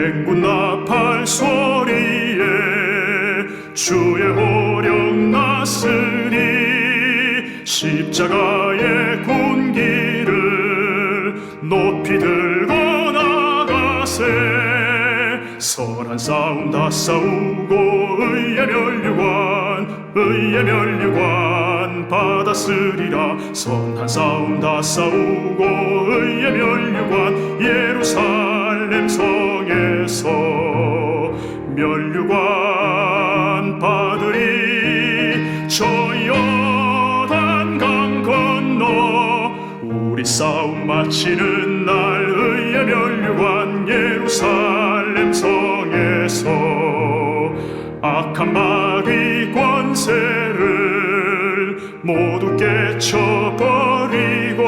맹군 나팔 소리에 주의 오력 났으니 십자가의 군기를 높이 들고 나가세. 선한 싸움 다 싸우고 의의 면류관 받았으리라. 선한 싸움 다 싸우고 의의 면류관 예루살렘 성에서 면류관 받으리. 저 요단강 건너 우리 싸움 마치는 날 의의 면류관 예루살렘 성에서 악한 마귀 권세를 모두 깨쳐버리고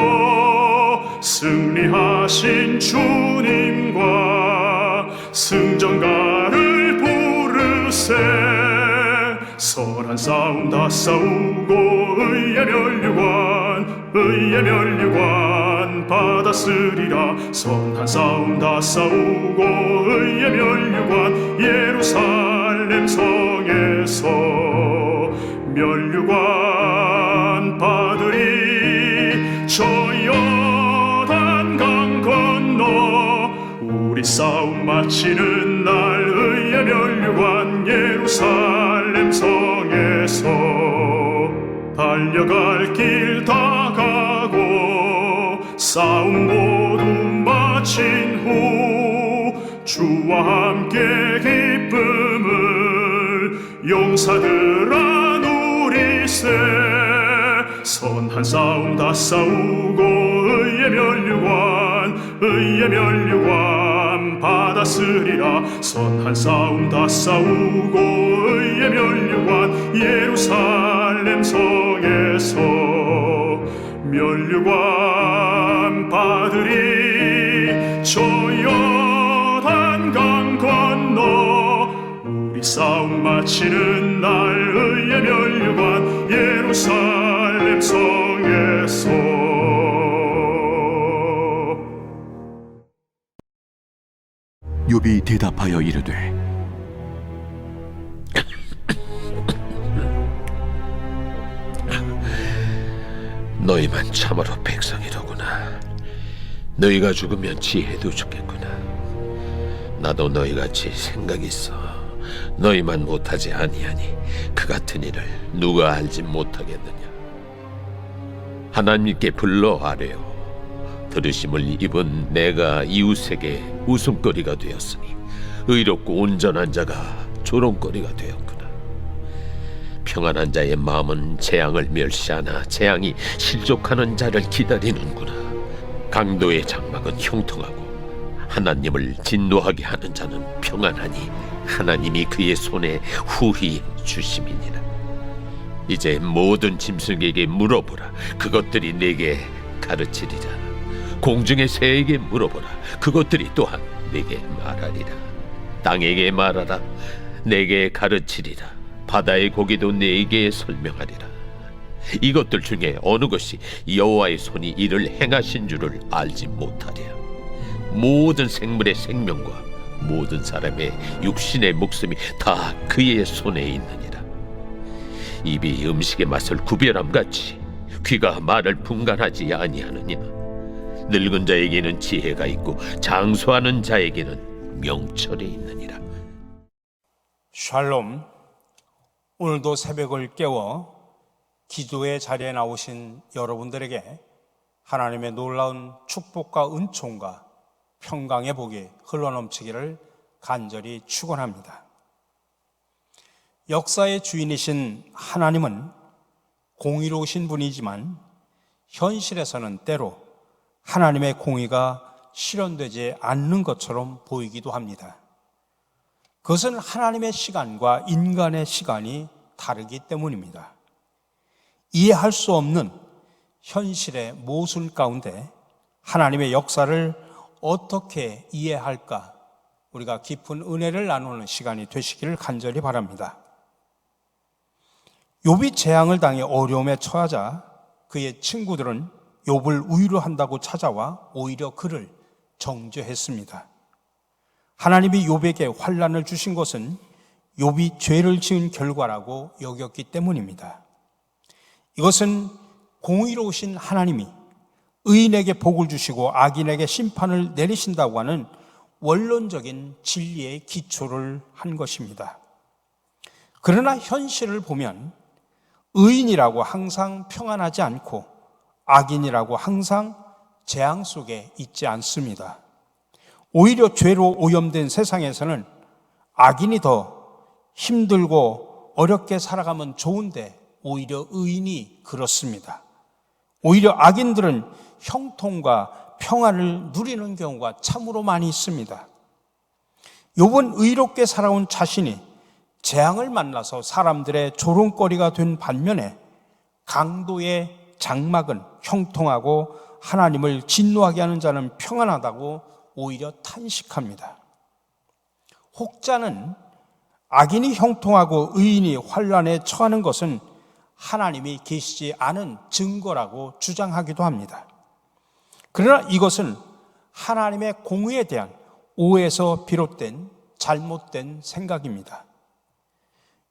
승리하신 주님과 승전가를 부르세. 선한 싸움 다 싸우고 의의 면류관 받았으리라. 선한 싸움 다 싸우고 의의 면류관 예루살렘 성에서 면류관 받으리. 저 요단강 건너 우리 싸움 마치는 날 의의 면류관 예루살렘 성에서 달려갈 길 다 가고 싸움 모두 마친 후 주와 함께 기쁨을 용사들아 누리세. 선한 싸움 다 싸우고 의의 면류관 받았으리라. 선한 싸움 다 싸우고 의의 면류관 예루살렘 성에서 면류관 받으리. 저 요단강 건너 우리 싸움 마치는 날 의의 면류관 예루살렘 성에서. 욥이 대답하여 이르되 너희만 참으로 백성이로구나. 너희가 죽으면 지혜도 죽겠구나. 나도 너희같이 생각이 있어 너희만 못하지 아니하니 그 같은 일을 누가 알지 못하겠느냐. 하나님께 불러 아뢰어 들으심을 입은 내가 이웃에게 웃음거리가 되었으니 의롭고 온전한 자가 조롱거리가 되었구나. 평안한 자의 마음은 재앙을 멸시하나 재앙이 실족하는 자를 기다리는구나. 강도의 장막은 형통하고 하나님을 진노하게 하는 자는 평안하니 하나님이 그의 손에 후히 주심이니라. 이제 모든 짐승에게 물어보라. 그것들이 내게 가르치리라. 공중의 새에게 물어보라. 그것들이 또한 내게 말하리라. 땅에게 말하라. 내게 가르치리라. 바다의 고기도 내게 설명하리라. 이것들 중에 어느 것이 여호와의 손이 이를 행하신 줄을 알지 못하랴. 모든 생물의 생명과 모든 사람의 육신의 목숨이 다 그의 손에 있느니라. 입이 음식의 맛을 구별함같이 귀가 말을 분간하지 아니하느냐. 늙은 자에게는 지혜가 있고 장수하는 자에게는 명철이 있느니라. 샬롬. 오늘도 새벽을 깨워 기도의 자리에 나오신 여러분들에게 하나님의 놀라운 축복과 은총과 평강의 복이 흘러넘치기를 간절히 축원합니다. 역사의 주인이신 하나님은 공의로우신 분이지만 현실에서는 때로 하나님의 공의가 실현되지 않는 것처럼 보이기도 합니다. 그것은 하나님의 시간과 인간의 시간이 다르기 때문입니다. 이해할 수 없는 현실의 모순 가운데 하나님의 역사를 어떻게 이해할까, 우리가 깊은 은혜를 나누는 시간이 되시기를 간절히 바랍니다. 욥이 재앙을 당해 어려움에 처하자 그의 친구들은 욥을 위로한다고 찾아와 오히려 그를 정죄했습니다. 하나님이 욥에게 환난을 주신 것은 욥이 죄를 지은 결과라고 여겼기 때문입니다. 이것은 공의로우신 하나님이 의인에게 복을 주시고 악인에게 심판을 내리신다고 하는 원론적인 진리의 기초를 한 것입니다. 그러나 현실을 보면 의인이라고 항상 평안하지 않고 악인이라고 항상 재앙 속에 있지 않습니다. 오히려 죄로 오염된 세상에서는 악인이 더 힘들고 어렵게 살아가면 좋은데 오히려 의인이 그렇습니다. 오히려 악인들은 형통과 평안을 누리는 경우가 참으로 많이 있습니다. 욥은 의롭게 살아온 자신이 재앙을 만나서 사람들의 조롱거리가 된 반면에 강도의 장막은 형통하고 하나님을 진노하게 하는 자는 평안하다고 오히려 탄식합니다. 혹자는 악인이 형통하고 의인이 환난에 처하는 것은 하나님이 계시지 않은 증거라고 주장하기도 합니다. 그러나 이것은 하나님의 공의에 대한 오해에서 비롯된 잘못된 생각입니다.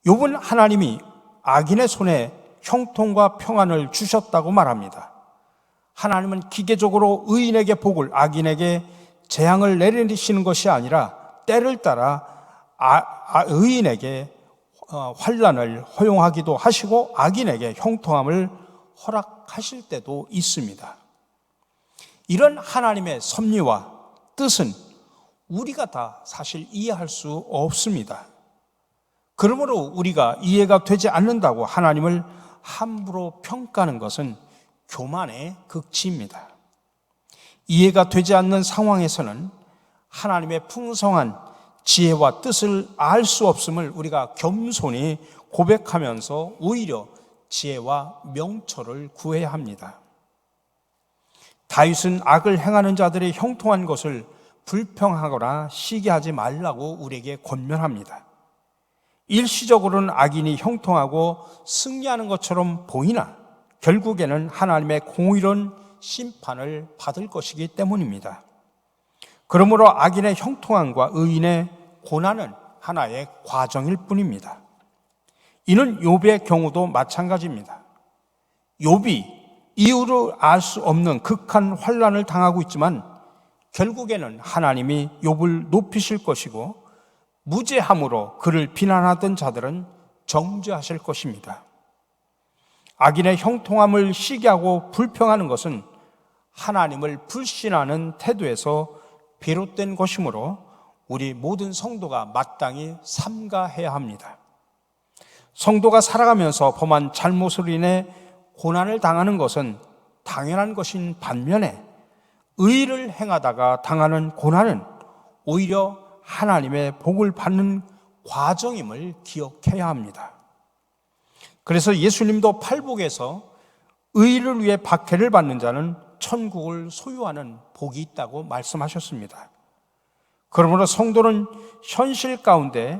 욥은 하나님이 악인의 손에 형통과 평안을 주셨다고 말합니다. 하나님은 기계적으로 의인에게 복을, 악인에게 재앙을 내리시는 것이 아니라 때를 따라 의인에게 환난을 허용하기도 하시고 악인에게 형통함을 허락하실 때도 있습니다. 이런 하나님의 섭리와 뜻은 우리가 다 사실 이해할 수 없습니다. 그러므로 우리가 이해가 되지 않는다고 하나님을 함부로 평가하는 것은 교만의 극치입니다. 이해가 되지 않는 상황에서는 하나님의 풍성한 지혜와 뜻을 알 수 없음을 우리가 겸손히 고백하면서 오히려 지혜와 명철을 구해야 합니다. 다윗은 악을 행하는 자들의 형통한 것을 불평하거나 시기하지 말라고 우리에게 권면합니다. 일시적으로는 악인이 형통하고 승리하는 것처럼 보이나 결국에는 하나님의 공의로운 심판을 받을 것이기 때문입니다. 그러므로 악인의 형통함과 의인의 고난은 하나의 과정일 뿐입니다. 이는 욥의 경우도 마찬가지입니다. 욥이 이유를 알 수 없는 극한 환난을 당하고 있지만 결국에는 하나님이 욥을 높이실 것이고 무죄함으로 그를 비난하던 자들은 정죄하실 것입니다. 악인의 형통함을 시기하고 불평하는 것은 하나님을 불신하는 태도에서 비롯된 것이므로 우리 모든 성도가 마땅히 삼가해야 합니다. 성도가 살아가면서 범한 잘못으로 인해 고난을 당하는 것은 당연한 것인 반면에 의를 행하다가 당하는 고난은 오히려 하나님의 복을 받는 과정임을 기억해야 합니다. 그래서 예수님도 팔복에서 의를 위해 박해를 받는 자는 천국을 소유하는 복이 있다고 말씀하셨습니다. 그러므로 성도는 현실 가운데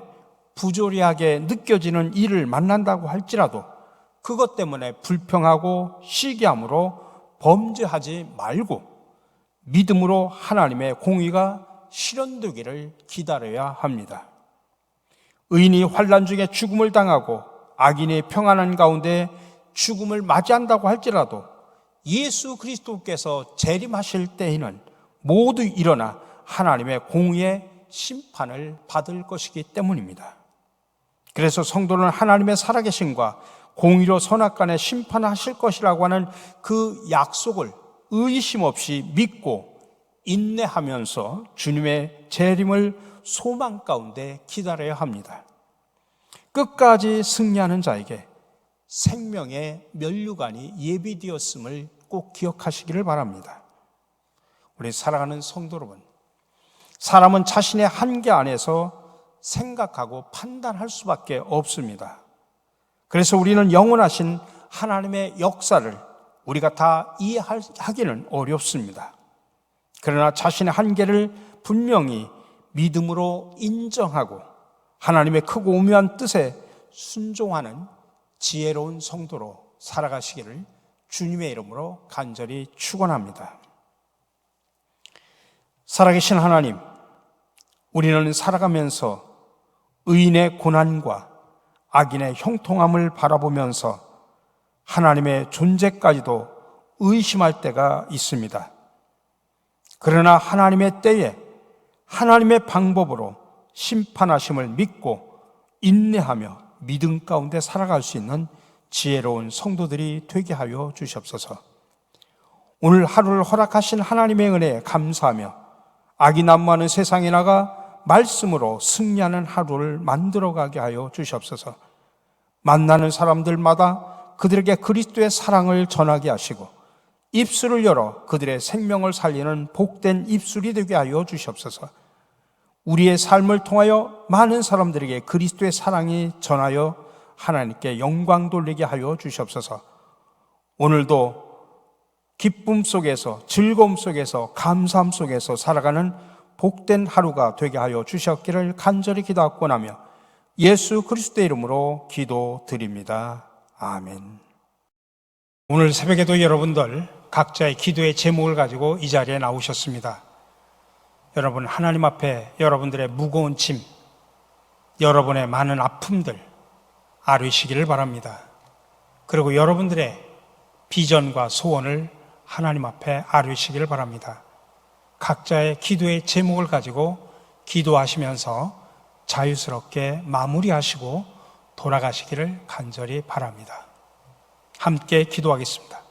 부조리하게 느껴지는 일을 만난다고 할지라도 그것 때문에 불평하고 시기함으로 범죄하지 말고 믿음으로 하나님의 공의가 실현되기를 기다려야 합니다. 의인이 환난 중에 죽음을 당하고 악인이 평안한 가운데 죽음을 맞이한다고 할지라도 예수 그리스도께서 재림하실 때에는 모두 일어나 하나님의 공의의 심판을 받을 것이기 때문입니다. 그래서 성도는 하나님의 살아계심과 공의로 선악간에 심판하실 것이라고 하는 그 약속을 의심 없이 믿고 인내하면서 주님의 재림을 소망 가운데 기다려야 합니다. 끝까지 승리하는 자에게 생명의 면류관이 예비되었음을 꼭 기억하시기를 바랍니다. 우리 사랑하는 성도 여러분, 사람은 자신의 한계 안에서 생각하고 판단할 수밖에 없습니다. 그래서 우리는 영원하신 하나님의 역사를 우리가 다 이해하기는 어렵습니다. 그러나 자신의 한계를 분명히 믿음으로 인정하고 하나님의 크고 오묘한 뜻에 순종하는 지혜로운 성도로 살아가시기를 주님의 이름으로 간절히 축원합니다. 살아계신 하나님, 우리는 살아가면서 의인의 고난과 악인의 형통함을 바라보면서 하나님의 존재까지도 의심할 때가 있습니다. 그러나 하나님의 때에 하나님의 방법으로 심판하심을 믿고 인내하며 믿음 가운데 살아갈 수 있는 지혜로운 성도들이 되게 하여 주시옵소서. 오늘 하루를 허락하신 하나님의 은혜에 감사하며 악이 난무하는 세상에 나가 말씀으로 승리하는 하루를 만들어가게 하여 주시옵소서. 만나는 사람들마다 그들에게 그리스도의 사랑을 전하게 하시고 입술을 열어 그들의 생명을 살리는 복된 입술이 되게 하여 주시옵소서. 우리의 삶을 통하여 많은 사람들에게 그리스도의 사랑이 전하여 하나님께 영광 돌리게 하여 주시옵소서. 오늘도 기쁨 속에서, 즐거움 속에서, 감사함 속에서 살아가는 복된 하루가 되게 하여 주셨기를 간절히 기도하고나며 예수 그리스도의 이름으로 기도드립니다. 아멘. 오늘 새벽에도 여러분들 각자의 기도의 제목을 가지고 이 자리에 나오셨습니다. 여러분, 하나님 앞에 여러분들의 무거운 짐, 여러분의 많은 아픔들 아뢰시기를 바랍니다. 그리고 여러분들의 비전과 소원을 하나님 앞에 아뢰시기를 바랍니다. 각자의 기도의 제목을 가지고 기도하시면서 자유스럽게 마무리하시고 돌아가시기를 간절히 바랍니다. 함께 기도하겠습니다.